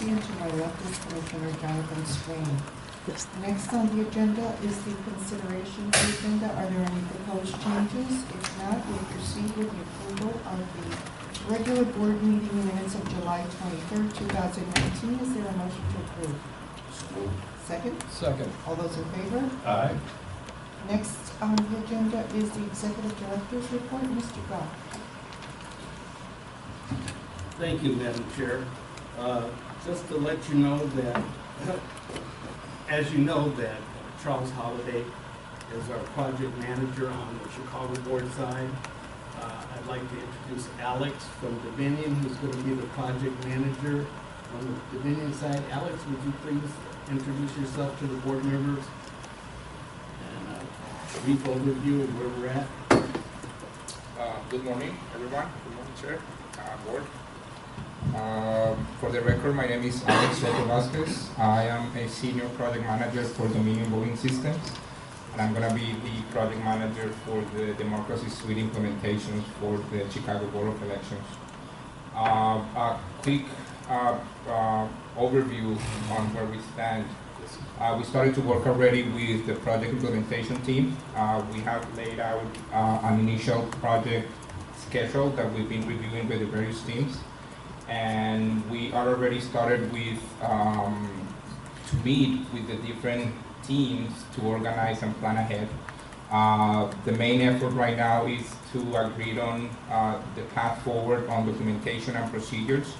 Kresse and to my left is Commissioner Jonathan Swain. Next on the agenda is the consideration of the agenda. Are there any proposed changes? If not, we'll proceed with the approval of the regular board meeting minutes of July 23rd, 2019. Is there a motion to approve? Second? Second. All those in favor? Aye. Next on the agenda is the Executive Director's Report. Mr. Goff. Thank you, Madam Chair. Just to let you know that, as you know, that Charles Holliday is our project manager on the Chicago board side. I'd like to introduce Alex from Dominion, who's going to be the project manager on the Dominion side. Alex, would you please introduce yourself to the board members and a brief overview of where we're at? Good morning, everyone. Good morning, Chair, Board. For the record, my name is Alex Soto Vasquez. I am a senior project manager for Dominion Voting Systems, and I'm going to be the project manager for the Democracy Suite implementations for the Chicago Board of Elections. A quick overview on where we stand. We started to work already with the project implementation team. We have laid out an initial project schedule that we've been reviewing with the various teams. And we are already started with to meet with the different teams to organize and plan ahead. The main effort right now is to agree on the path forward on documentation and procedures.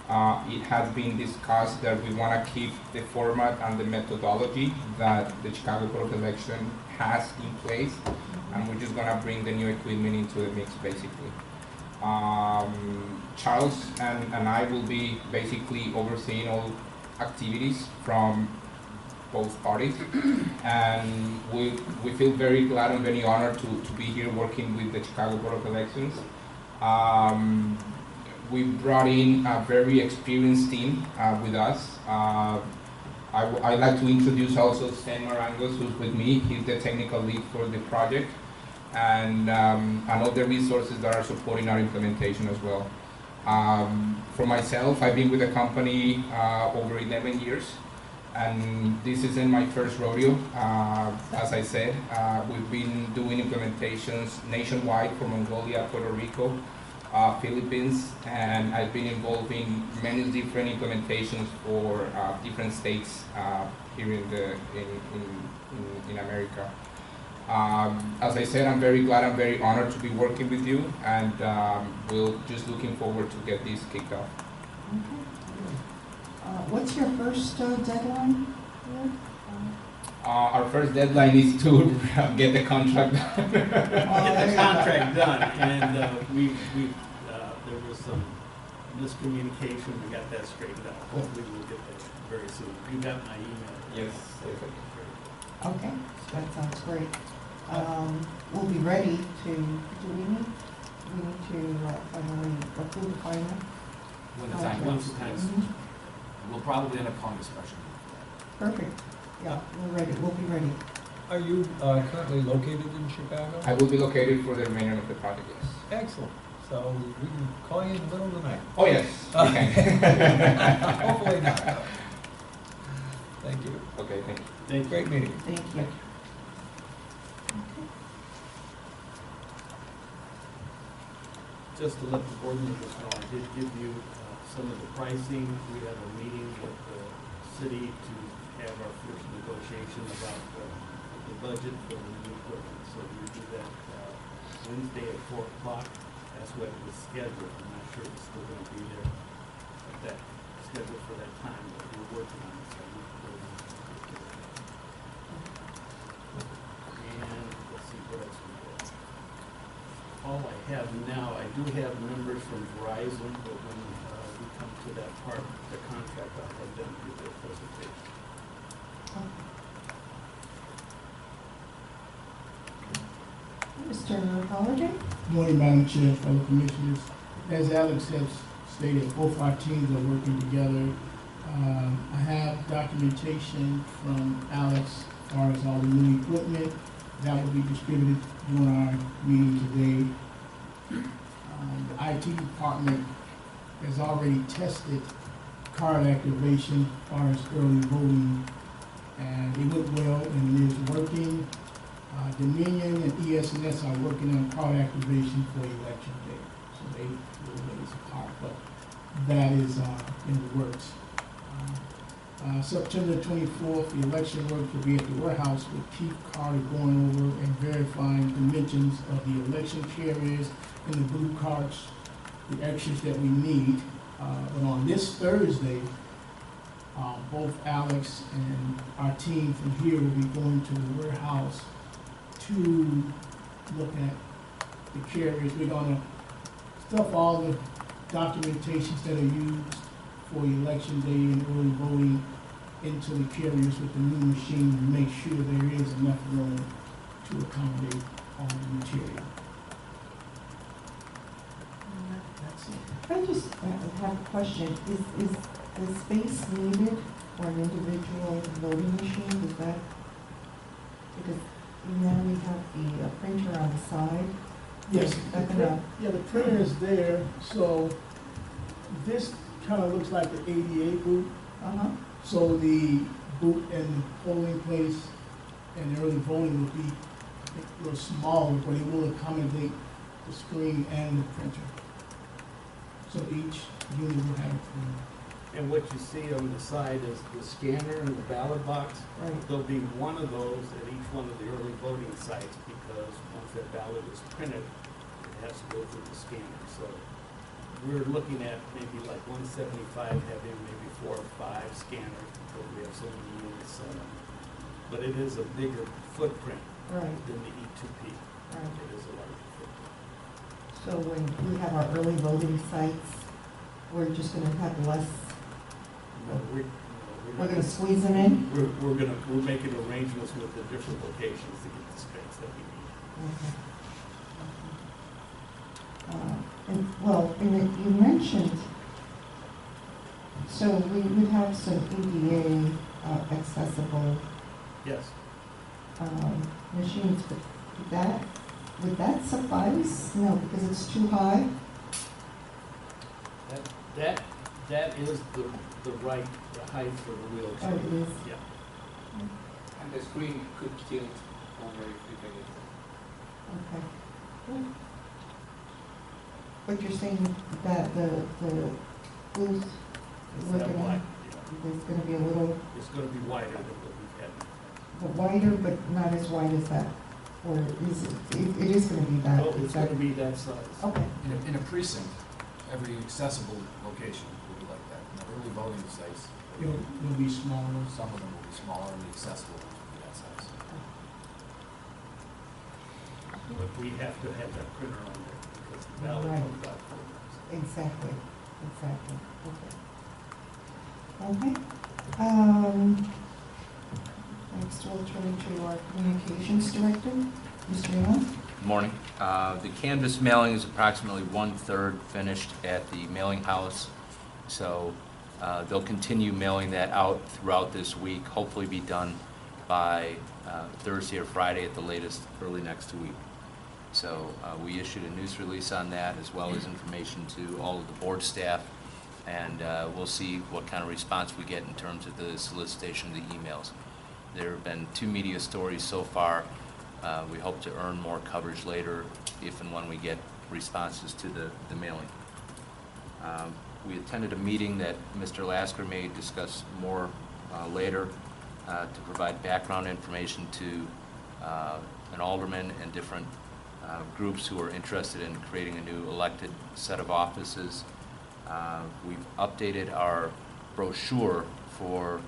It has been discussed that we want to keep the format and the methodology that the Chicago Board of Election has in place, and we're just going to bring the new equipment into the mix, basically. Charles and I will be basically overseeing all activities from both parties, and we feel very glad and very honored to be here working with the Chicago Board of Elections. We brought in a very experienced team with us. I'd like to introduce also Stan Marangos, who's with me. He's the technical lead for the project, and all the resources that are supporting our implementation as well. For myself, I've been with the company over 11 years, and this isn't my first rodeo. As I said, we've been doing implementations nationwide for Mongolia, Puerto Rico, Philippines, and I've been involved in many different implementations for different states here in America. As I said, I'm very glad, I'm very honored to be working with you, and we're just looking forward to get this kicked off. Okay. What's your first deadline? Our first deadline is to get the contract done. Get the contract done, and there was some miscommunication. We got that straightened out. Hopefully, we'll get that very soon. You got my email? Yes. Okay, that sounds great. We'll be ready to, we need to finally approve the final? Once the time, we'll probably end up calling a special. Perfect. Yeah, we're ready. We'll be ready. Are you currently located in Chicago? I will be located for the remainder of the project, yes. Excellent. So we can call you in the middle of the night. Oh, yes. Okay. Hopefully not. Thank you. Okay, thank you. Great meeting. Thank you. Just to let the board members know, I did give you some of the pricing. We have a meeting with the city to have our first negotiation about the budget for the new equipment. So we do that Wednesday at 4 o'clock. That's what it was scheduled. I'm not sure it's still going to be there at that schedule for that time, but we're working on it. So and let's see what else we got. All I have now, I do have members from Verizon, but when we come to that part of the contract, I'll have them do their presentation. Mr. Holliday? Good morning, Madam Chair, fellow commissioners. As Alex has stated, both our teams are working together. I have documentation from Alex as far as all the new equipment that will be distributed during our meeting today. The IT department has already tested card activation as far as early voting, and it went well and it is working. Dominion and ES&S are working on card activation for election day, so they will raise a card, but that is in the works. September 24th, the election work will be at the warehouse with Keith Carter going over and verifying dimensions of the election carriers and the blue cards, the extras that we need. But on this Thursday, both Alex and our team from here will be going to the warehouse to look at the carriers. We're gonna stuff all the documentations that are used for election day and early voting into the carriers with the new machine to make sure there is enough room to accommodate all the material. That's it. I just have a question. Is the space needed for an individual voting machine? Is that, because now we have the printer on the side? Yes, The the printer is there, so this kind of looks like the ADA booth. Uh-huh. So the booth and the polling place and the early voting will be a little smaller, but it will accommodate the screen and the printer. So each unit will have a printer. And what you see on the side is the scanner and the ballot box. Right. There'll be one of those at each one of the early voting sites, because once that ballot is printed, it has to go through the scanner. So we're looking at maybe like 175, having maybe 4 or 5 scanners, because we have so many units. But it is a bigger footprint Right. than the E2P. Right. It is a larger footprint. So when we have our early voting sites, we're just gonna have less, we're gonna squeeze them in? We're making arrangements with the different locations to get the space that we need. And you mentioned, so we would have some ADA accessible Yes. machines, but would that suffice? No, because it's too high? That is the height for the wheelchair. Oh, it is? Yeah. And the screen could tilt over if you take Okay. Good. But you're saying that the booth, It's we're that gonna, wide, there's gonna be a little yeah. It's gonna be wider than what we've had. wider, but not as wide as that? Or is it is gonna be that? Oh, it's gonna be that size. Okay, In a precinct, every accessible location will be like that. In the early voting sites, It'll be smaller. some of them will be smaller and the accessible ones will be that size. But we have to have that printer on there, because the ballot Right. comes out for exactly, okay. Next we'll turn to our communications director, Mr. Young. Morning. The canvas mailing is approximately 1/3 finished at the mailing house. So they'll continue mailing that out throughout this week, hopefully be done by Thursday or Friday at the latest, early next week. So we issued a news release on that, as well as information to all of the board staff, and we'll see what kind of response we get in terms of the solicitation of the emails. There have been 2 media stories so far. We hope to earn more coverage later if and when we get responses to the mailing. We attended a meeting that Mr. Lasker may discuss more later to provide background information to an alderman and different groups who are interested in creating a new elected set of offices. We've updated our brochure for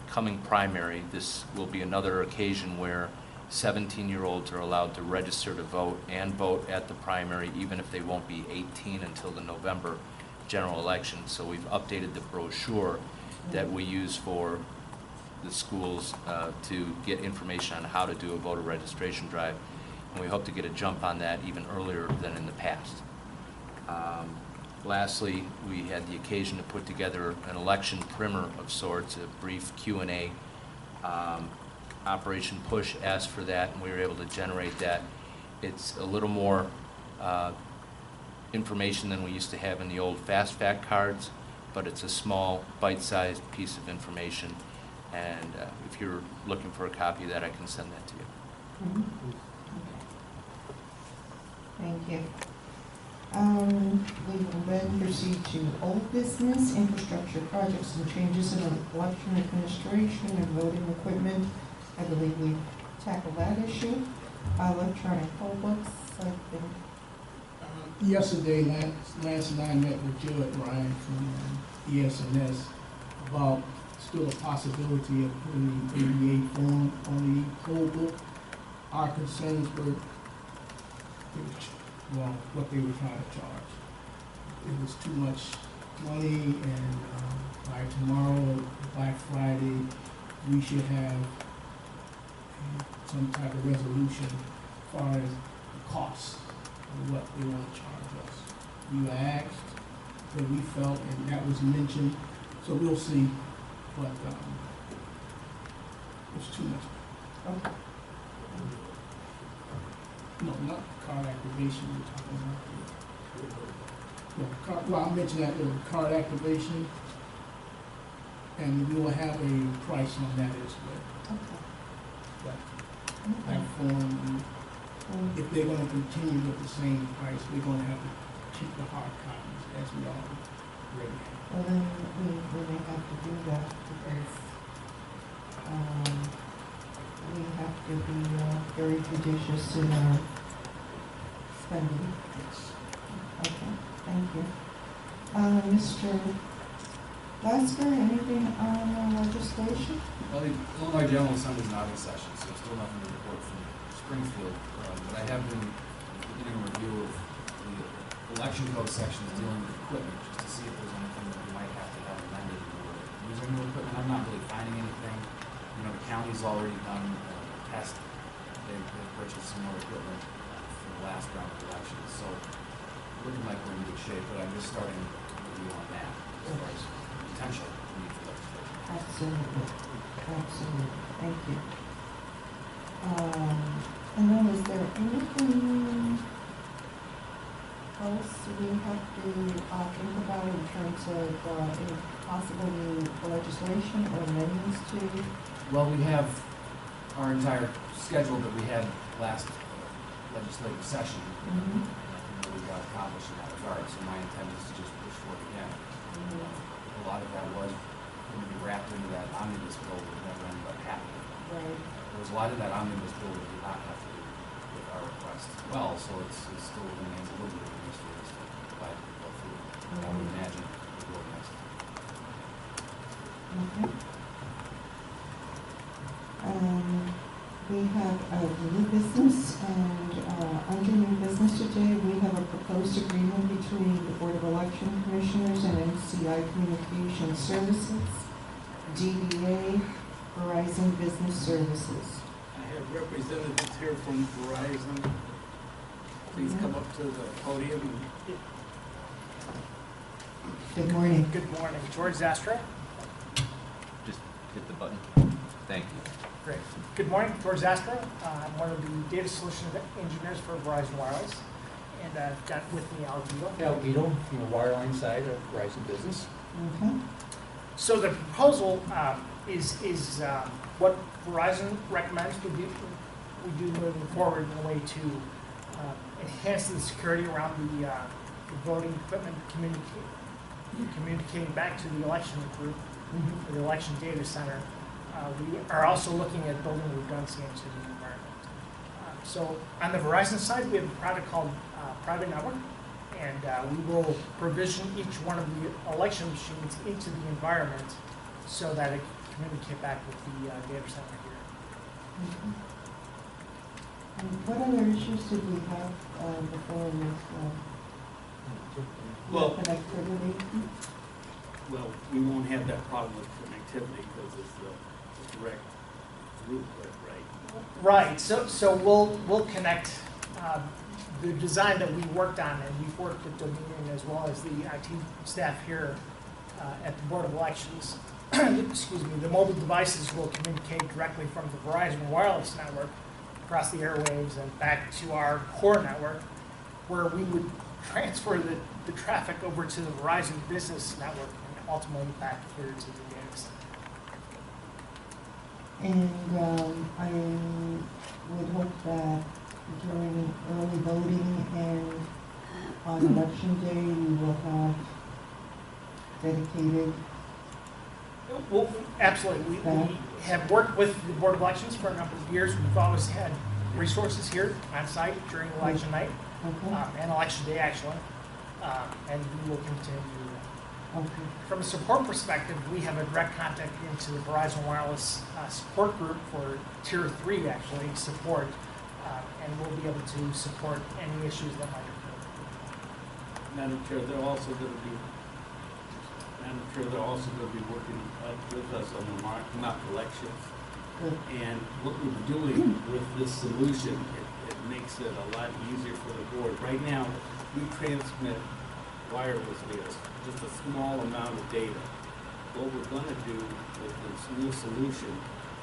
coming primary. This will be another occasion where 17-year-olds are allowed to register to vote and vote at the primary, even if they won't be 18 until the November general election. So we've updated the brochure that we use for the schools to get information on how to do a voter registration drive. And we hope to get a jump on that even earlier than in the past. Lastly, we had the occasion to put together an election primer of sorts, a brief Q&A. Operation Push asked for that, and we were able to generate that. It's a little more information than we used to have in the old Fast Fact cards, but it's a small, bite-sized piece of information. And if you're looking for a copy of that, I can send that to you. Mhm. Thank you. We will then proceed to old business, infrastructure projects and changes in election administration and voting equipment. I believe we tackled that issue. Electronic poll books, I think. Yesterday, Lance and I met with Joe at Ryan from ES&S about still a possibility of putting the ADA form on the poll book. Our concerns were, well, what they were trying to charge. It was too much money, and by tomorrow, Black Friday, we should have some type of resolution as far as the cost of what they want to charge us. You asked, but we felt, and that was mentioned, so we'll see, but it's too much. Okay. No, not card activation, we're talking about. Well, I mentioned that, card activation, and we will have a price on that as well. Okay. That form, if they're gonna continue with the same price, we're gonna have to keep the hard copies as we already have. Well, then we may have to do that because we have to be very judicious in our spending. Okay, thank you. Mr. Lasker, anything on legislation? Well, the Illinois General Assembly is not in session, so still nothing to report from Springfield. But I have been beginning a review of the election code sections dealing with equipment, just to see if there's anything that we might have to have amended or using new equipment. I'm not really finding anything. You know, the county's already done a test. They've purchased some more equipment for the last round of elections. So looking like we're in good shape, but I'm just starting to review on that as far as potential need for legislation. Absolutely, absolutely, thank you. And then is there anything else we have to think about in terms of any possible new legislation or amendments to? Well, we have our entire schedule that we had last legislative session. Mhm. Nothing really got accomplished in that regard, so my intent is to just push forward again. A lot of that was going to be wrapped into that omnibus bill that never ended up happening. Right. There was a lot of that omnibus bill that did not have to do with our request as well, so it still remains a little bit of a mystery as to why it didn't go through. I would imagine it will next time. Okay. We have new business, and under new business today, we have a proposed agreement between the Board of Election Commissioners and MCI Communication Services, DBA, Verizon Business Services. I have representatives here from Verizon. Please come up to the podium. Good morning. Good morning, George Zastra. Just hit the button. Thank you. Great. Good morning, George Zastra. I'm one of the data solutions engineers for Verizon Wireless, and I've got with me Al Guido. Al Guido from the wireline side of Verizon Business. Okay. So the proposal is what Verizon recommends we do moving forward in a way to enhance the security around the voting equipment, communicating back to the election group, or the election data center. We are also looking at building redundancy into the environment. So on the Verizon side, we have a product called Private Network, and we will provision each one of the election machines into the environment so that it can communicate back with the data center here. And what other issues did we have before with connectivity? Well, we won't have that problem with connectivity because it's the direct throughput, right? Right. So we'll connect the design that we worked on, and we've worked with Dominion as well as the IT staff here at the Board of Elections. Excuse me. The mobile devices will communicate directly from the Verizon Wireless network across the airwaves and back to our core network, where we would transfer the traffic over to the Verizon Business Network ultimately back here to the data center. And I would hope that during early voting and on election day, we will have dedicated, Well, absolutely. We have worked with the Board of Elections for a number of years. We've always had resources here on site during election night okay? and election day, actually. And we will continue to do that. Okay. From a support perspective, we have a direct contact into the Verizon Wireless support group for Tier 3, actually, support. And we'll be able to support any issues that might occur. Madam Chair, they're also going to be, working with us on the mock elections. Good. And what we're doing with this solution, it makes it a lot easier for the board. Right now, we transmit wirelessly just a small amount of data. What we're going to do with this new solution,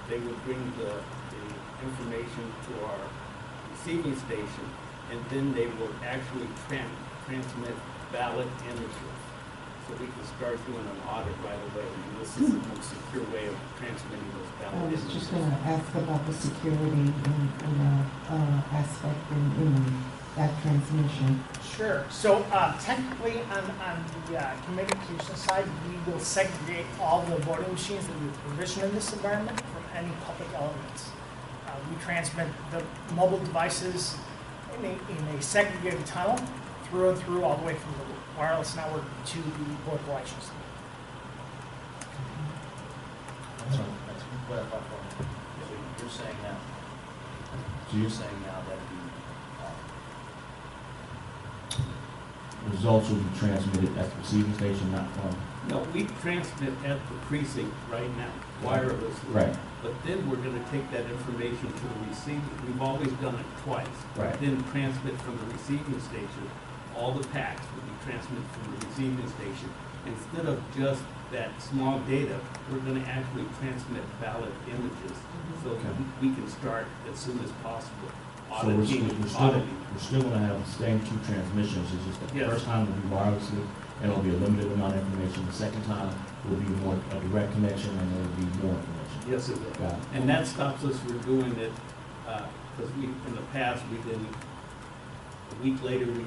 they would bring the information to our receiving station, and then they will actually transmit ballot images. So we can start doing an audit right away. And this is the most secure way of transmitting those I ballot was images. just going to ask about the security and aspect in that transmission. Sure. So technically on the communication side, we will segregate all the voting machines that we provision in this environment from any public elements. We transmit the mobile devices in a segregated tunnel through and through, all the way from the wireless network to the Board of Elections. So, let's clarify for me. So you're saying that, now that the results will be transmitted at the receiving station, not from. No, we transmit at the precinct right now, wirelessly. Right. But then we're gonna take that information to the receiving. We've always done it twice. Right. Then transmit from the receiving station. All the packs will be transmitted from the receiving station. Instead of just that small data, we're gonna actually transmit ballot images so Okay. we can start as soon as possible So we're auditing. still gonna have the same two transmissions, it's just the Yes. first time will be wirelessly, and it'll be a limited amount of information. The second time will be more, a direct connection, and there'll be more information. Yes, it will. Got it. And that stops us from doing it, because in the past, we didn't, a week later, we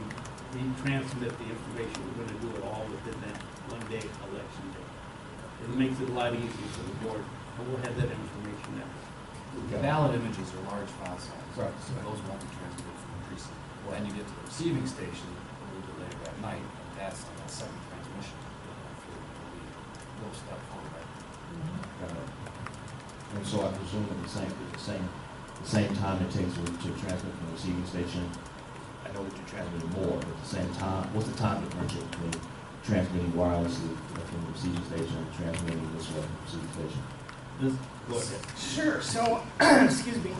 transmit the information. We're gonna do it all within that one-day election day. It makes it a lot easier for the board, and we'll have that information now. The ballot images are large file sizes. Right. So those won't be transmitted from the precinct. Then you get to the receiving station a little bit later that night, and that's on that second transmission. We'll step forward. Got it. And so I presume that the same time it takes to transmit from the receiving station. I know that you're transmitting more, but at the same time, what's the time differential between transmitting wirelessly from the receiving station and transmitting this way from the receiving station? Go ahead. Sure. So, excuse me,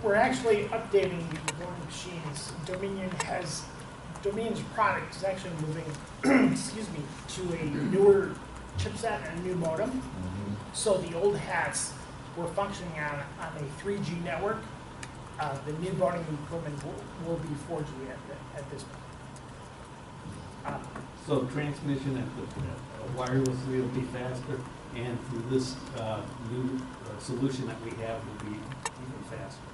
we're actually updating the voting machines. Dominion's product is actually moving, excuse me, to a newer chipset and a new modem. Mm-hmm. So the old hats were functioning on a 3G network. The new voting equipment will be 4G at this point. So transmission at the wirelessly will be faster, and through this new solution that we have will be even faster.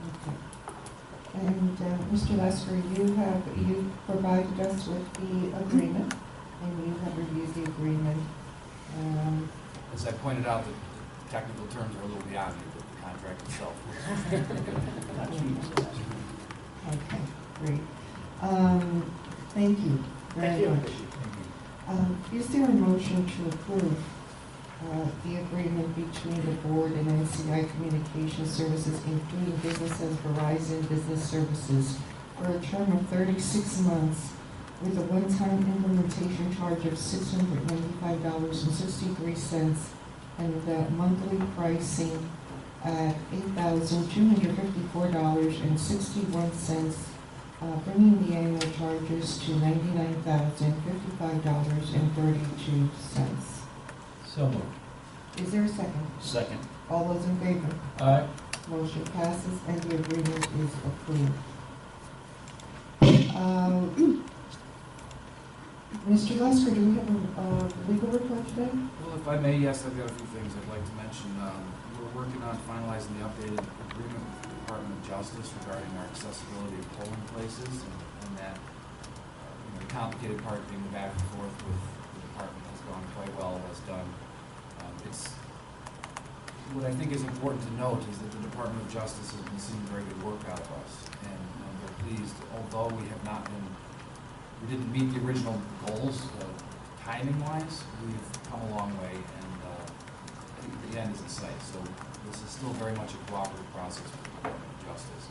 Okay. And Mr. Lesker, you provided us with the agreement, and you have reviewed the agreement. As I pointed out, the technical terms are a little beyond me, but the contract itself was. Okay, great. Thank you Thank very you. much. Is there a motion to approve the agreement between the board and NCI Communication Services, including business as Verizon Business Services, for a term of 36 months with a one-time implementation charge of $695.63 and monthly pricing at $8,254.61, bringing the annual charges to $99,055.32. So moved. Is there a second? Second. All those in favor? Aye. Motion passes and the agreement is approved. Mr. Lesker, do we have a legal report today? Well, if I may, yes, I've got a few things I'd like to mention. We're working on finalizing the updated agreement with the Department of Justice regarding our accessibility of polling places, and that the complicated part being the back and forth with the department has gone quite well, has done. What I think is important to note is that the Department of Justice has been seeing very good work out of us, and we're pleased, although we didn't meet the original goals, timing-wise, we've come a long way, and I think the end is in sight. So this is still very much a cooperative process with the Department of Justice.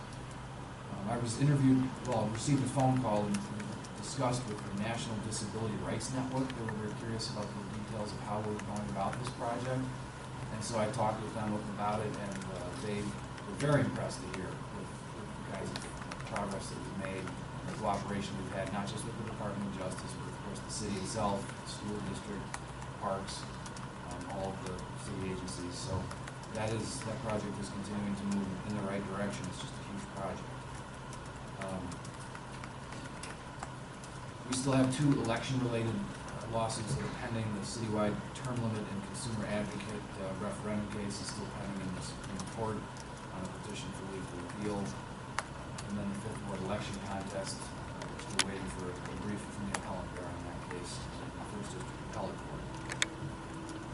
I received a phone call and discussed with the National Disability Rights Network. They were very curious about the details of how we're going about this project. And so I talked with them about it, and they were very impressed to hear with the kinds of progress that we've made, the cooperation we've had, not just with the Department of Justice, but of course the city itself, the school district, parks, all of the city agencies. So that project is continuing to move in the right direction. It's just a huge project. We still have 2 election-related lawsuits that are pending. The citywide term limit and consumer advocate referendum case is still pending in the Supreme Court on a petition for leave to appeal. And then the 5th Ward election contest, we're still waiting for a briefing from the appellant there on that case, the First District Appellate Court.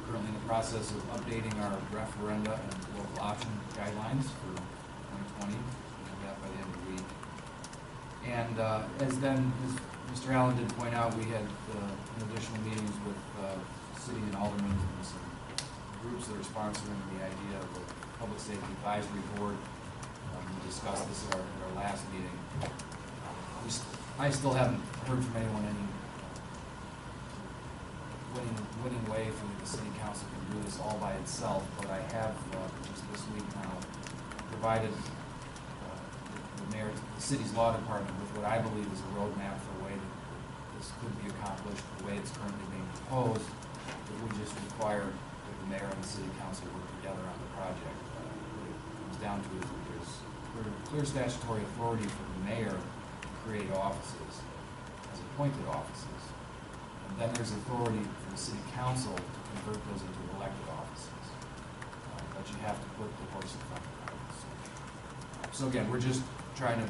Currently in the process of updating our referenda and local option guidelines for 2020. We'll do that by the end of the week. And as Mr. Allen did point out, we had additional meetings with city and aldermen and some groups that are sponsoring the idea of a public safety advisory board. We discussed this at our last meeting. I still haven't heard from anyone any winning way for the city council to do this all by itself, but I have just this week now provided the mayor, the city's law department, with what I believe is a roadmap for a way that this could be accomplished the way it's currently being proposed. It would just require that the mayor and the city council work together on the project. What it comes down to is that there's clear statutory authority for the mayor to create offices as appointed offices. And then there's authority for the city council to convert those into elected offices. But you have to put the horse in front of the cart. So again, we're just trying to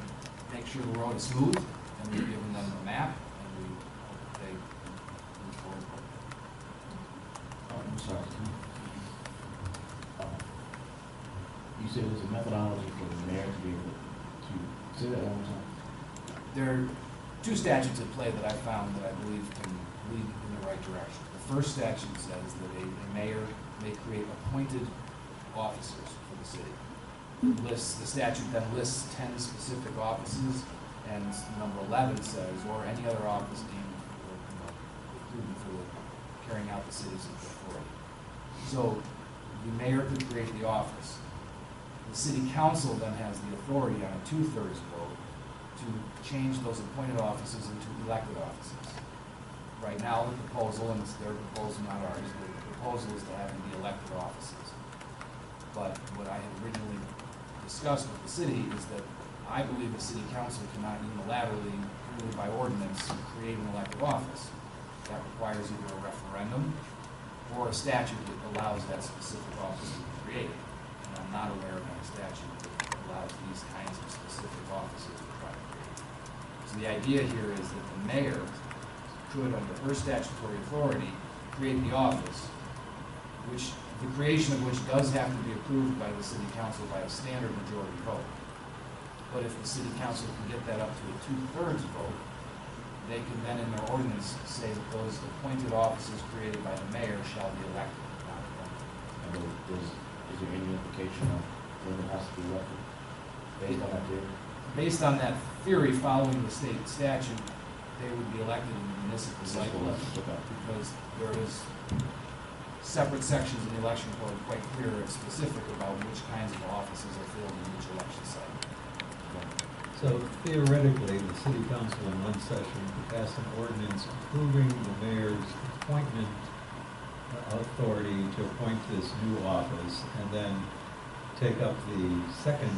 make sure the road is smooth, and we've given them the map, and we hope that they move forward. I'm sorry. You said there's a methodology for the mayor to be able to say that one more time? There are 2 statutes at play that I found that I believe can lead in the right direction. The first statute says that a mayor may create appointed officers for the city. The statute then lists 10 specific offices, and number 11 says, or any other office deemed prudent for carrying out the city's authority. So the mayor could create the office. The city council then has the authority on a 2/3 vote to change those appointed offices into elected offices. Right now, the proposal, and it's their proposal, not ours, the proposal is to have them be elected offices. But what I had originally discussed with the city is that I believe the city council cannot unilaterally, purely by ordinance, create an elected office. That requires either a referendum or a statute that allows that specific office to be created. And I'm not aware of any statute that allows these kinds of specific offices to try to create. So the idea here is that the mayor could, under her statutory authority, create the office, which the creation of which does have to be approved by the city council by a standard majority vote. But if the city council can get that up to a 2/3 vote, they can then in their ordinance say that those appointed offices created by the mayor shall be elected, not appointed. And is there any implication of when it has to be elected based on that theory? Based on that theory, following the state statute, they would be elected in the municipal cycle because there is separate sections in the election code quite clear and specific about which kinds of offices are filled in each election cycle. So theoretically, the city council in one session could pass an ordinance approving the mayor's appointment authority to appoint this new office, and then take up the second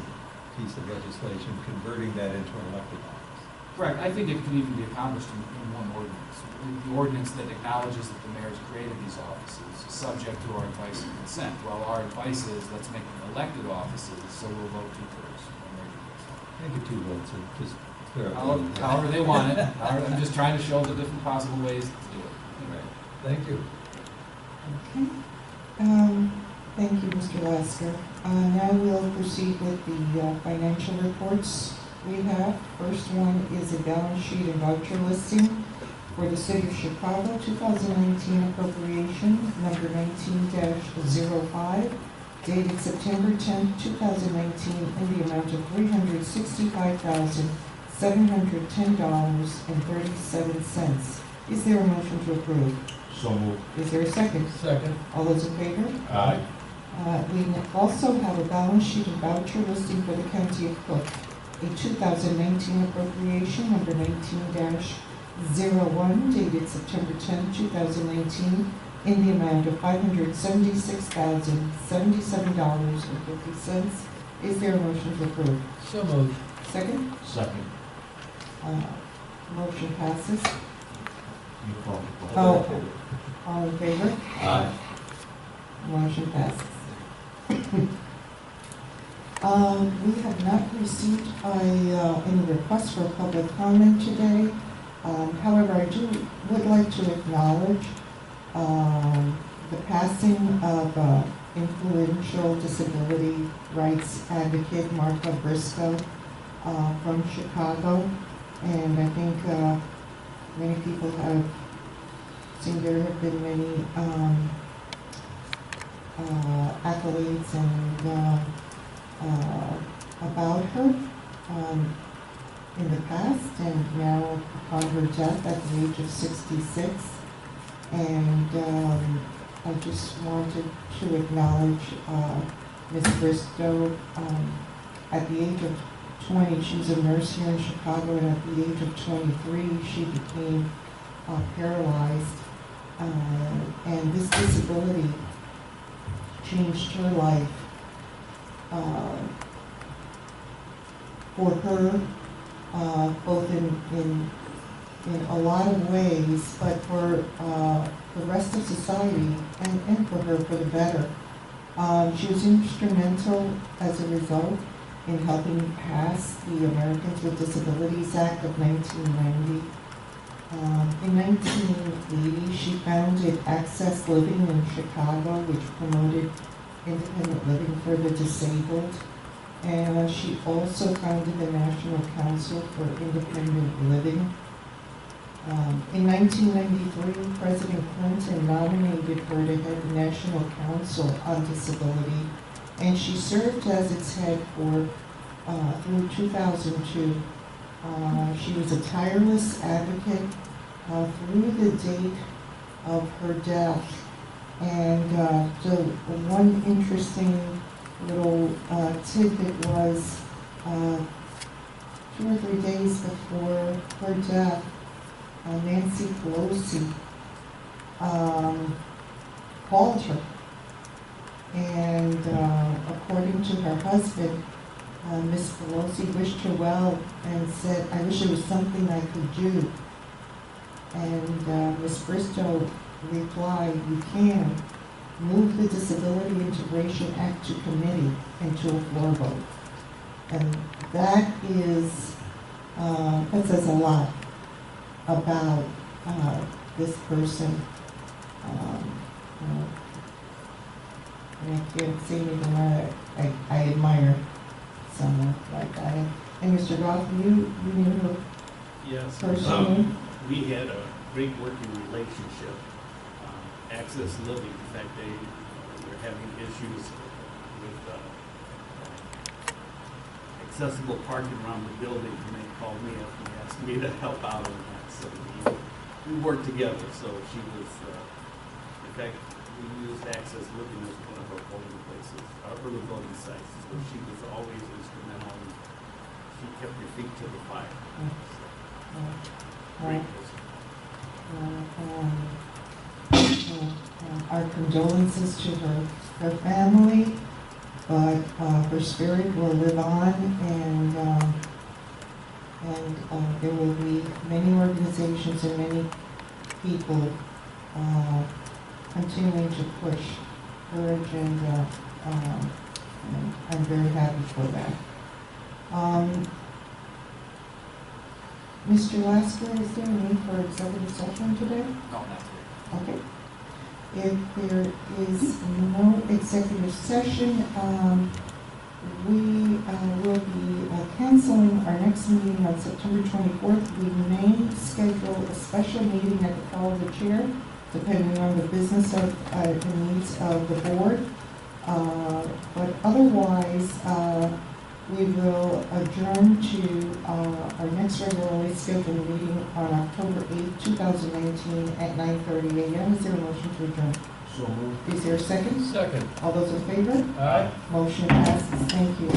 piece of legislation, converting that into an elected office. Correct, I think it could even be accomplished in one ordinance. The ordinance that acknowledges that the mayor's created these offices, subject to our advice and consent. Well, our advice is, let's make them elected offices, so we'll vote 2/3 when mayor does. Make it 2 votes, or just clear up. However they want it. I'm just trying to show the different possible ways to do it. Right. Thank you. Okay. Thank you, Mr. Lasker. Now we'll proceed with the financial reports we have. First one is a balance sheet and voucher listing for the City of Chicago, 2019 appropriation number 19-05, dated September 10, 2019, in the amount of $365,710.37. Is there a motion to approve? So moved. Is there a second? Second. All those in favor? Aye. We also have a balance sheet and voucher listing for the County of Cook, a 2019 appropriation number 19-01, dated September 10, 2019, in the amount of $576,077.50. Is there a motion to approve? So moved. Second? Second. Motion passes. You call. Oh, all in favor? Aye. Motion passes. We have not received any requests for public comment today. However, I would like to acknowledge the passing of influential disability rights advocate Martha Briscoe from Chicago. And I think many people have seen there have been many accolades and about her in the past, and now upon her death at the age of 66. And I just wanted to acknowledge Ms. Bristow. At the age of 20, she was a nurse here in Chicago, and at the age of 23, she became paralyzed. And this disability changed her life for her, both in a lot of ways, but for the rest of society and for her for the better. She was instrumental as a result in helping pass the Americans with Disabilities Act of 1990. In 1980, she founded Access Living in Chicago, which promoted independent living for the disabled. And she also founded the National Council for Independent Living. In 1993, President Clinton nominated her to head the National Council on Disability, and she served as its head for through 2002. She was a tireless advocate through the date of her death. And so one interesting little tidbit was 2 or 3 days before her death, Nancy Pelosi called her. And according to her husband, Ms. Pelosi wished her well and said, "I wish there was something I could do." And Ms. Bristow replied, "You can move the Disability Integration Act to committee and to a floor vote." And that is, that says a lot about this person. And I can't say anything more. I admire someone like that. And Mr. Goff, you knew her Yes. personally? We had a great working relationship. Access Living, in fact, they were having issues with accessible parking around the building, and they called me up and asked me to help out on that. So we worked together. So she was, in fact, we used Access Living as one of our voting places, our early voting sites. So she was always instrumental, and she kept your feet to the fire. So, great person. Our condolences to her family, but her spirit will live on, and And there will be many organizations and many people continuing to push her agenda, and I'm very happy for that. Mr. Lasker, is there a need for executive session today? No, not today. Okay. If there is no executive session, we will be canceling our next meeting on September 24th. We may schedule a special meeting at the call of the chair, depending on the business of the needs of the board. But otherwise, we will adjourn to our next regularly scheduled meeting on October 8th, 2019 at 9:30 a.m. Is there a motion to adjourn? So moved. Is there a second? Second. All those in favor? Aye. Motion passes. Thank you.